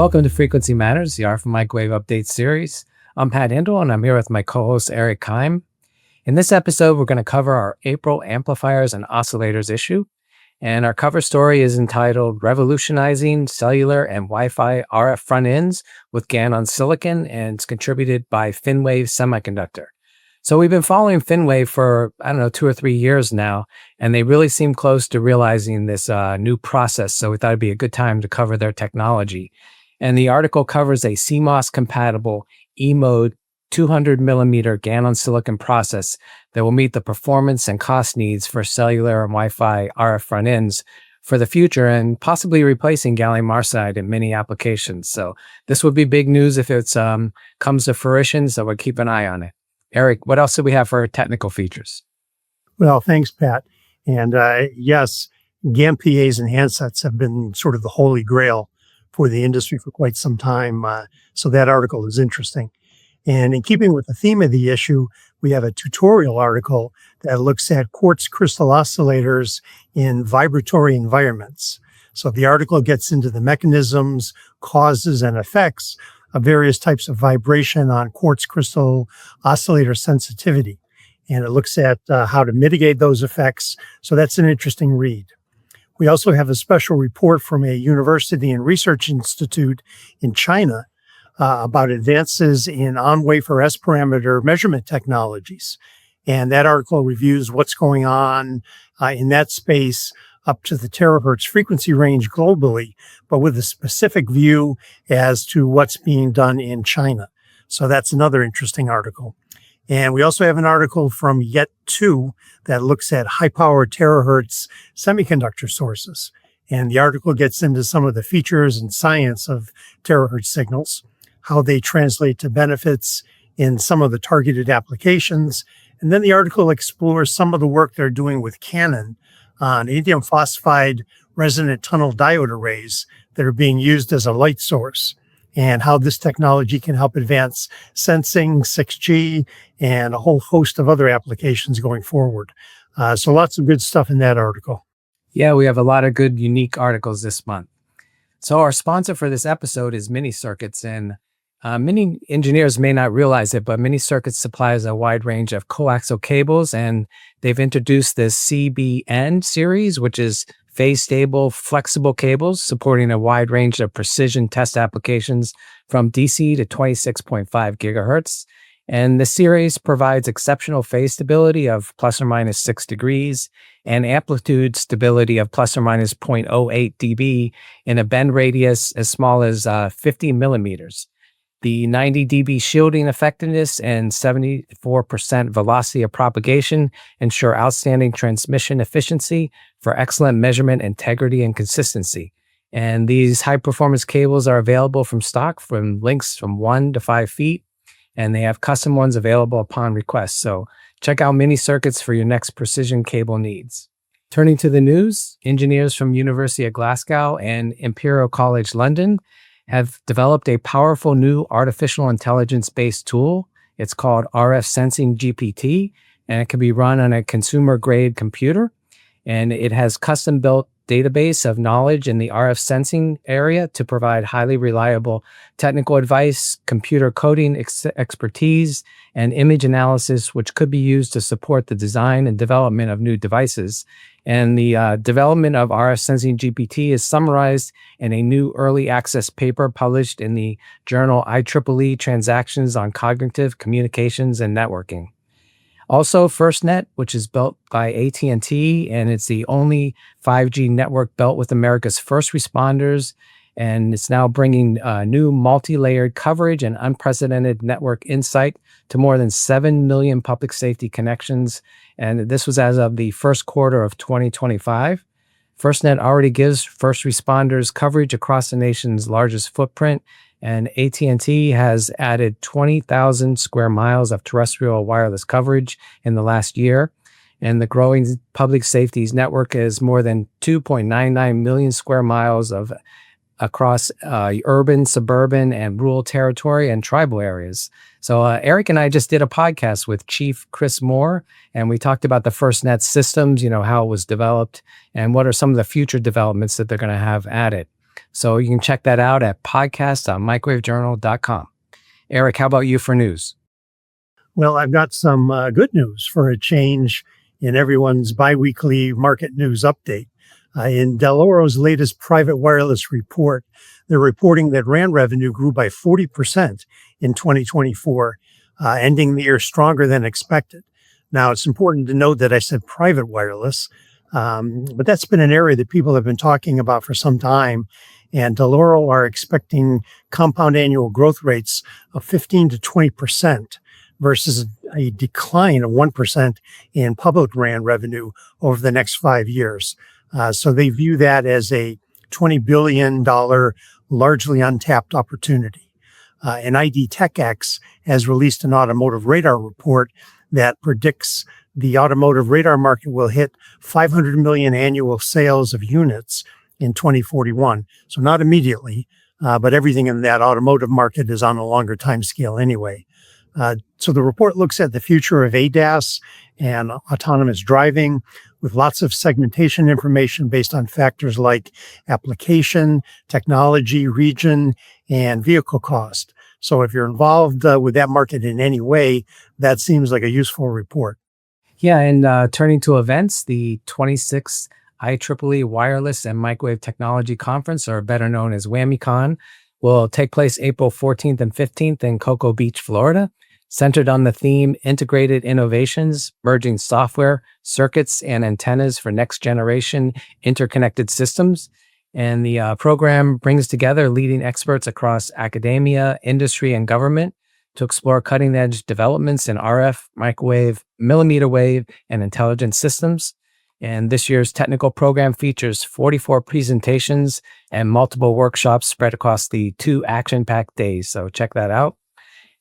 Welcome to Frequency Matters, the RF Microwave Update series. I'm Pat Hindle, and I'm here with my co-host Eric Keim. In this episode, we're going to cover our April Amplifiers and Oscillators issue, and our cover story is entitled Revolutionizing Cellular and Wi-Fi RF Front Ends with GaN on Silicon, and it's contributed by Finwave Semiconductor. So we've been following Finwave for, 2 or 3 years now, and they really seem close to realizing this new process, so we thought it'd be a good time to cover their technology. And the article covers a CMOS-compatible E-mode 200 millimeter GaN on silicon process that will meet the performance and cost needs for cellular and Wi-Fi RF front ends for the future, and possibly replacing gallium arsenide in many applications. So this would be big news if it comes to fruition, so we'll keep an eye on it. Eric, what else do we have for technical features? Well, thanks, Pat. And yes, GaN PAs and handsets have been sort of the holy grail for the industry for quite some time. So that article is interesting. And in keeping with the theme of the issue, we have a tutorial article that looks at quartz crystal oscillators in vibratory environments. So the article gets into the mechanisms, causes, and effects of various types of vibration on quartz crystal oscillator sensitivity. And it looks at how to mitigate those effects. So that's an interesting read. We also have a special report from a university and research institute in China about advances in on-wafer S-parameter measurement technologies. And that article reviews what's going on in that space up to the terahertz frequency range globally, but with a specific view as to what's being done in China. So that's another interesting article. And we also have an article from Yet2 that looks at high-power terahertz semiconductor sources. And the article gets into some of the features and science of terahertz signals, how they translate to benefits in some of the targeted applications. And then the article explores some of the work they're doing with Canon on indium phosphide resonant tunnel diode arrays that are being used as a light source, and how this technology can help advance sensing, 6G, and a whole host of other applications going forward. So lots of good stuff in that article. Yeah, we have a lot of good, unique articles this month. So our sponsor for this episode is Mini Circuits, and many engineers may not realize it, but Mini Circuits supplies a wide range of coaxial cables, and they've introduced this CBN series, which is phase-stable, flexible cables supporting a wide range of precision test applications from DC to 26.5 gigahertz. And the series provides exceptional phase stability of plus or minus 6 degrees and amplitude stability of plus or minus 0.08 dB in a bend radius as small as 50 millimeters. The 90 dB shielding effectiveness and 74% velocity of propagation ensure outstanding transmission efficiency for excellent measurement integrity and consistency. And these high-performance cables are available from stock from lengths from 1 to 5 feet, and they have custom ones available upon request. So check out Mini Circuits for your next precision cable needs. Turning to the news, engineers from University of Glasgow and Imperial College London have developed a powerful new artificial intelligence-based tool. It's called RF Sensing GPT, and it can be run on a consumer-grade computer. And it has custom-built database of knowledge in the RF sensing area to provide highly reliable technical advice, computer coding expertise, and image analysis, which could be used to support the design and development of new devices. And the development of RF Sensing GPT is summarized in a new early access paper published in the journal IEEE Transactions on Cognitive Communications and Networking. Also, FirstNet, which is built by AT&T, and it's the only 5G network built with America's first responders, and it's now bringing new multi-layered coverage and unprecedented network insight to more than 7 million public safety connections, and this was as of the first quarter of 2025. FirstNet already gives first responders coverage across the nation's largest footprint, and AT&T has added 20,000 square miles of terrestrial wireless coverage in the last year. And the growing public safety's network is more than 2.99 million square miles of across urban, suburban, and rural territory and tribal areas. So Eric and I just did a podcast with Chief Chris Moore, and we talked about the FirstNet systems, how it was developed, and what are some of the future developments that they're going to have added. So you can check that out at podcast.microwavejournal.com. Eric, how about you for news? Well, I've got some good news for a change in everyone's biweekly market news update. In Dell'Oro's latest private wireless report, they're reporting that RAN revenue grew by 40% in 2024, ending the year stronger than expected. Now, it's important to note that I said private wireless, but that's been an area that people have been talking about for some time. And Dell'Oro are expecting compound annual growth rates of 15 to 20% versus a decline of 1% in public RAN revenue over the next 5 years. So they view that as a $20 billion largely untapped opportunity. And ID TechX has released an automotive radar report that predicts the automotive radar market will hit 500 million annual sales of units in 2041. So not immediately, but everything in that automotive market is on a longer time scale anyway. So the report looks at the future of ADAS and autonomous driving with lots of segmentation information based on factors like application, technology, region, and vehicle cost. So if you're involved with that market in any way, that seems like a useful report. Yeah, and turning to events, the 26th IEEE Wireless and Microwave Technology Conference, or better known as WWAMICon, will take place April 14th and 15th in Cocoa Beach, Florida, centered on the theme Integrated Innovations, Merging Software, Circuits, and Antennas for Next Generation Interconnected Systems. And the program brings together leading experts across academia, industry, and government to explore cutting-edge developments in RF, microwave, millimeter wave, and intelligent systems. And this year's technical program features 44 presentations and multiple workshops spread across the 2 action-packed days. So check that out.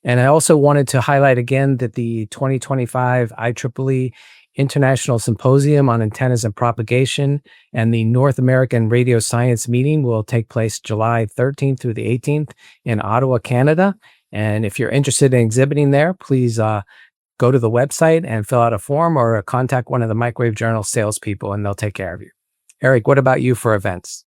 And I also wanted to highlight again that the 2025 IEEE International Symposium on Antennas and Propagation and the North American Radio Science Meeting will take place July 13th through the 18th in Ottawa, Canada. And if you're interested in exhibiting there, please go to the website and fill out a form or contact one of the Microwave Journal salespeople, and they'll take care of you. Eric, what about you for events?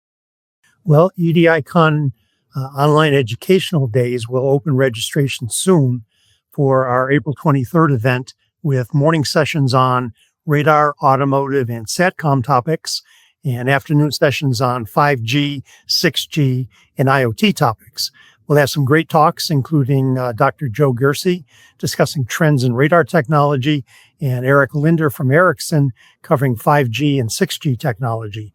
Well, EDICon online educational days will open registration soon for our April 23rd event with morning sessions on radar, automotive, and SATCOM topics, and afternoon sessions on 5G, 6G, and IoT topics. We'll have some great talks, including Dr. Joe Gersey discussing trends in radar technology, and Eric Linder from Ericsson covering 5G and 6G technology.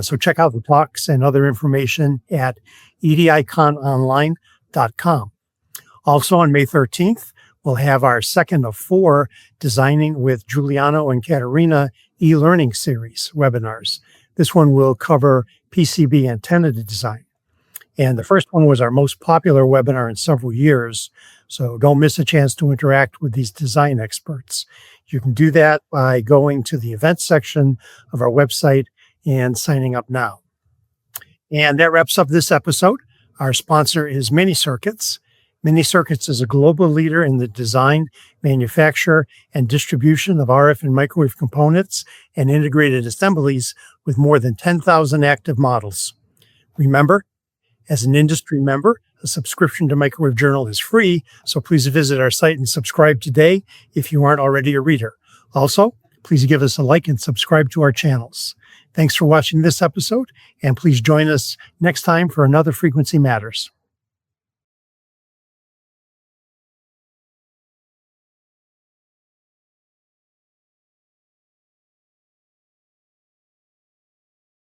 So check out the talks and other information at edicononline.com. Also on May 13th, we'll have our second of 4 Designing with Giuliano and Caterina e-learning series webinars. This one will cover PCB antenna design. And the first one was our most popular webinar in several years, so don't miss a chance to interact with these design experts. You can do that by going to the events section of our website and signing up now. And that wraps up this episode. Our sponsor is Mini-Circuits. Mini-Circuits is a global leader in the design, manufacture, and distribution of RF and microwave components and integrated assemblies with more than 10,000 active models. Remember, as an industry member, a subscription to Microwave Journal is free, so please visit our site and subscribe today if you aren't already a reader. Also, please give us a like and subscribe to our channels. Thanks for watching this episode, and please join us next time for another Frequency Matters.